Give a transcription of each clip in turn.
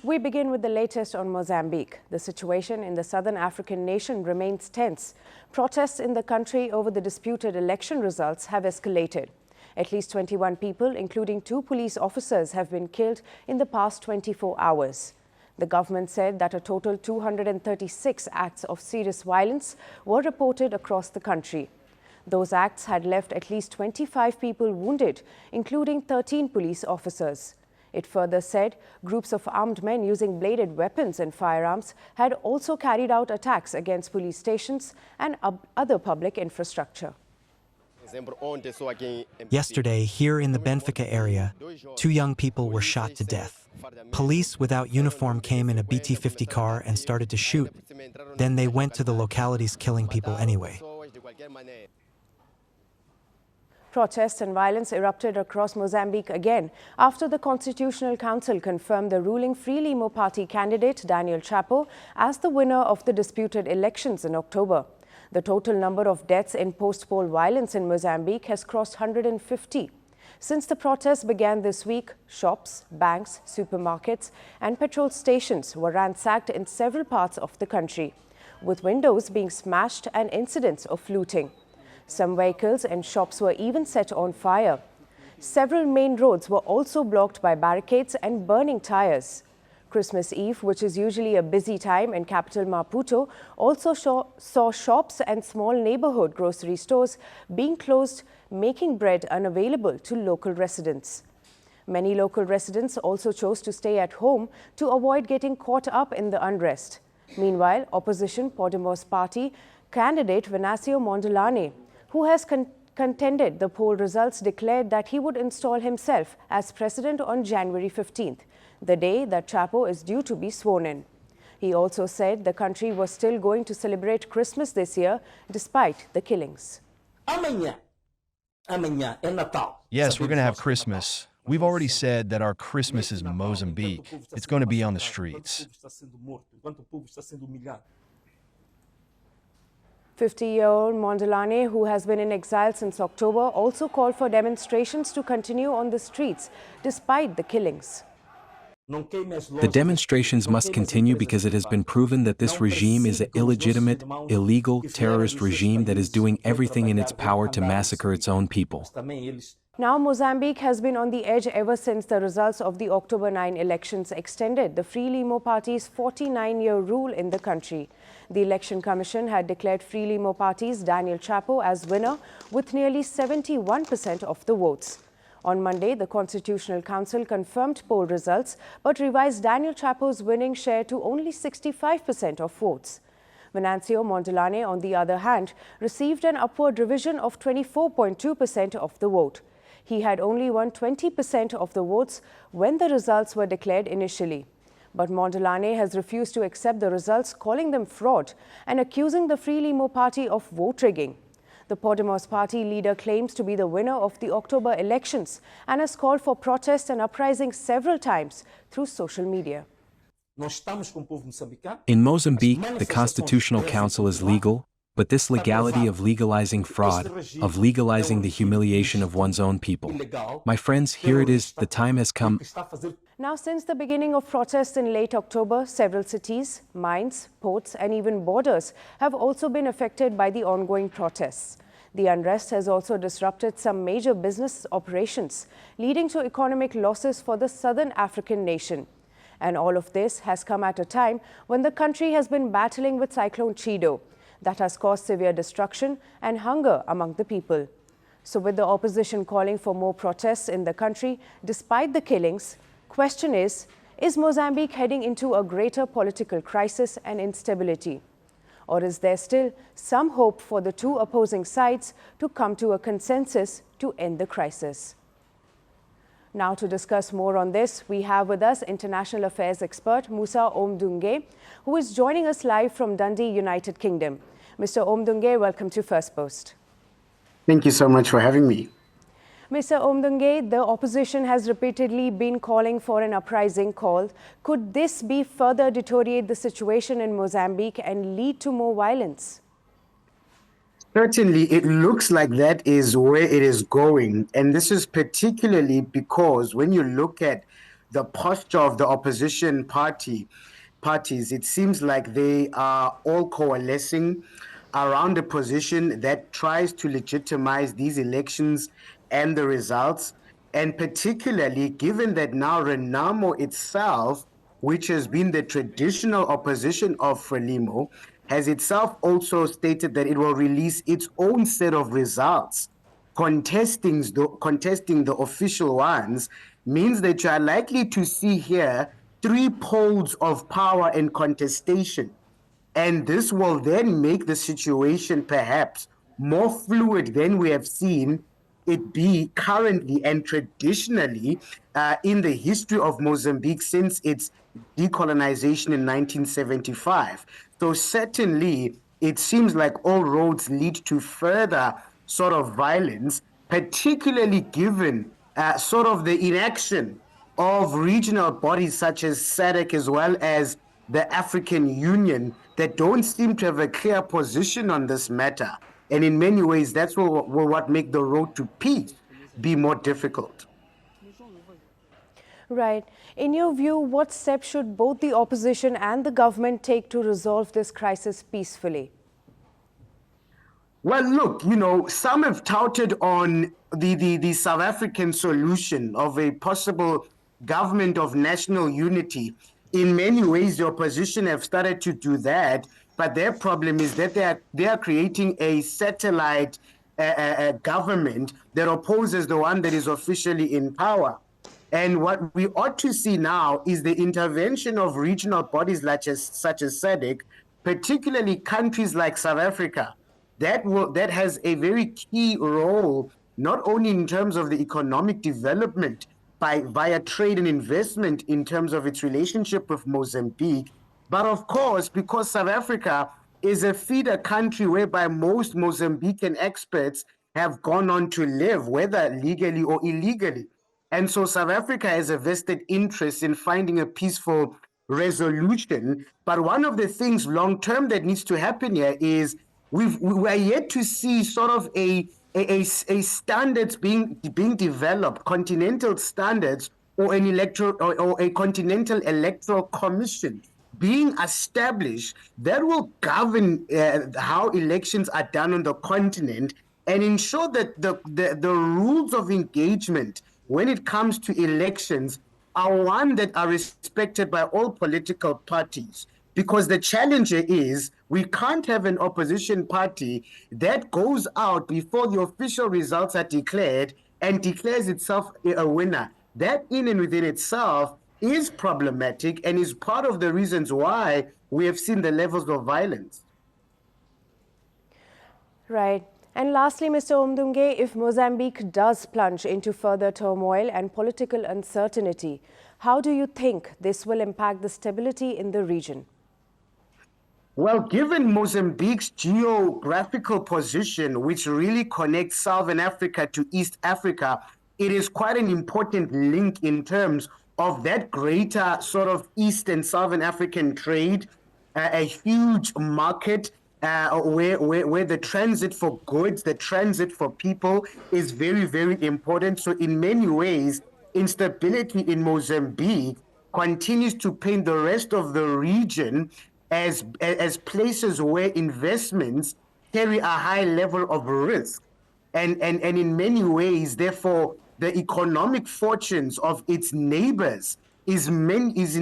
We begin with the latest on Mozambique. The situation in the southern African nation remains tense. Protests in the country over the disputed election results have escalated. At least 21 people, including 2 police officers, have been killed in the past 24 hours. The government said that a total 236 acts of serious violence were reported across the country. Those acts had left at least 25 people wounded, including 13 police officers. It further said groups of armed men using bladed weapons and firearms had also carried out attacks against police stations and other public infrastructure. Yesterday, here in the Benfica area, 2 young people were shot to death. Police without uniform came in a BT-50 car and started to shoot. Then they went to the localities killing people anyway. Protests and violence erupted across Mozambique again after the Constitutional Council confirmed the ruling Frelimo Party candidate Daniel Chapo as the winner of the disputed elections in October. The total number of deaths in post-poll violence in Mozambique has crossed 150. Since the protests began this week, shops, banks, supermarkets and petrol stations were ransacked in several parts of the country, with windows being smashed and incidents of looting. Some vehicles and shops were even set on fire. Several main roads were also blocked by barricades and burning tires. Christmas Eve, which is usually a busy time in capital Maputo, also saw shops and small neighborhood grocery stores being closed, making bread unavailable to local residents. Many local residents also chose to stay at home to avoid getting caught up in the unrest. Meanwhile, opposition Firstpost Party candidate Venancio Mondlane, who has contended the poll results, declared that he would install himself as president on January 15th, the day that Chapo is due to be sworn in. He also said the country was still going to celebrate Christmas this year, despite the killings. Yes, we're going to have Christmas. We've already said that our Christmas is Mozambique. It's going to be on the streets. 50-year-old Mondlane, who has been in exile since October, also called for demonstrations to continue on the streets despite the killings. The demonstrations must continue because it has been proven that this regime is an illegitimate, illegal, terrorist regime that is doing everything in its power to massacre its own people. Now, Mozambique has been on the edge ever since the results of the October 9 elections extended the Frelimo Party's 49-year rule in the country. The Election Commission had declared Frelimo Party's Daniel Chapo as winner with nearly 71% of the votes. On Monday, the Constitutional Council confirmed poll results but revised Daniel Chapo's winning share to only 65% of votes. Venancio Mondlane, on the other hand, received an upward revision of 24.2% of the vote. He had only won 20% of the votes when the results were declared initially. But Mondlane has refused to accept the results, calling them fraud and accusing the Frelimo Party of vote rigging. The Firstpost Party leader claims to be the winner of the October elections and has called for protest and uprising several times through social media. In Mozambique, the Constitutional Council is legal, but this legality of legalizing fraud, of legalizing the humiliation of one's own people. My friends, here it is, the time has come. Now, since the beginning of protests in late October, several cities, mines, ports and even borders have also been affected by the ongoing protests. The unrest has also disrupted some major business operations, leading to economic losses for the southern African nation. And all of this has come at a time when the country has been battling with Cyclone Chido that has caused severe destruction and hunger among the people. So with the opposition calling for more protests in the country despite the killings, question is Mozambique heading into a greater political crisis and instability? Or is there still some hope for the 2 opposing sides to come to a consensus to end the crisis? Now, to discuss more on this, we have with us international affairs expert Musa Omdunge, who is joining us live from Dundee, United Kingdom. Mr. Omdunge, welcome to Firstpost. Thank you so much for having me. Mr. Omdunge, the opposition has repeatedly been calling for an uprising call. Could this be further deteriorate the situation in Mozambique and lead to more violence? Certainly, it looks like that is where it is going. And this is particularly because when you look at the posture of the opposition parties, it seems like they are all coalescing around a position that tries to legitimize these elections and the results. And particularly given that now Renamo itself, which has been the traditional opposition of Frelimo, has itself also stated that it will release its own set of results contesting the official ones, means that you are likely to see here three poles of power and contestation. And this will then make the situation perhaps more fluid than we have seen it be currently and traditionally in the history of Mozambique since its decolonization in 1975. So certainly it seems like all roads lead to further sort of violence, particularly given sort of the inaction of regional bodies such as SADC as well as the African Union that don't seem to have a clear position on this matter. And in many ways, that's what make the road to peace be more difficult. Right. In your view, what steps should both the opposition and the government take to resolve this crisis peacefully? Well, look, some have touted on the South African solution of a possible government of national unity. In many ways, the opposition have started to do that, but their problem is that they are creating a satellite government that opposes the one that is officially in power. And what we ought to see now is the intervention of regional bodies such as SADC, particularly countries like South Africa, that has a very key role, not only in terms of the economic development via trade and investment in terms of its relationship with Mozambique, but of course, because South Africa is a feeder country whereby most Mozambican experts have gone on to live, whether legally or illegally. And so South Africa has a vested interest in finding a peaceful resolution. But one of the things long term that needs to happen here is we are yet to see sort of a standards being developed, continental standards, or an electoral or a continental electoral commission being established that will govern how elections are done on the continent and ensure that the rules of engagement when it comes to elections are one that are respected by all political parties. Because the challenge is we can't have an opposition party that goes out before the official results are declared and declares itself a winner. That in and within itself is problematic and is part of the reasons why we have seen the levels of violence. Right. And lastly, Mr. Omdunge, if Mozambique does plunge into further turmoil and political uncertainty, how do you think this will impact the stability in the region? Well, given Mozambique's geographical position, which really connects Southern Africa to East Africa, it is quite an important link in terms of that greater sort of East and Southern African trade, a huge market where the transit for goods, the transit for people is very, very important. So in many ways, instability in Mozambique continues to paint the rest of the region as places where investments carry a high level of risk. And in many ways, therefore, the economic fortunes of its neighbors is in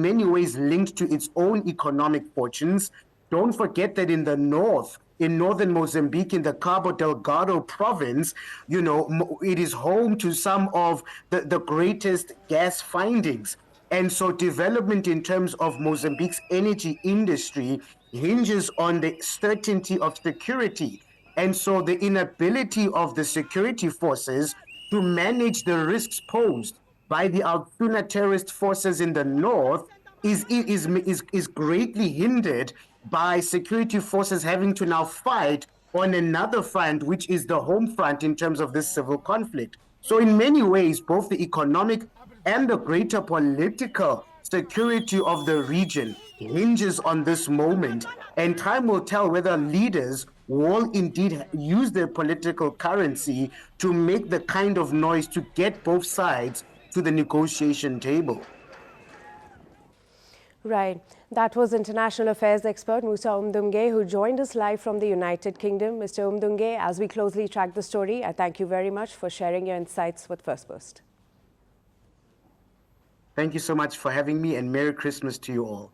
many ways linked to its own economic fortunes. Don't forget that in the north, in northern Mozambique, in the Cabo Delgado province, it is home to some of the greatest gas findings. And so development in terms of Mozambique's energy industry hinges on the certainty of security. And so the inability of the security forces to manage the risks posed by the Alsuna terrorist forces in the north is greatly hindered by security forces having to now fight on another front, which is the home front in terms of this civil conflict. So in many ways, both the economic and the greater political security of the region hinges on this moment, and time will tell whether leaders will indeed use their political currency to make the kind of noise to get both sides to the negotiation table. Right. That was international affairs expert Musa Umdunge, who joined us live from the United Kingdom. Mr. Umdunge, as we closely track the story, I thank you very much for sharing your insights with Firstpost. Thank you so much for having me, and Merry Christmas to you all.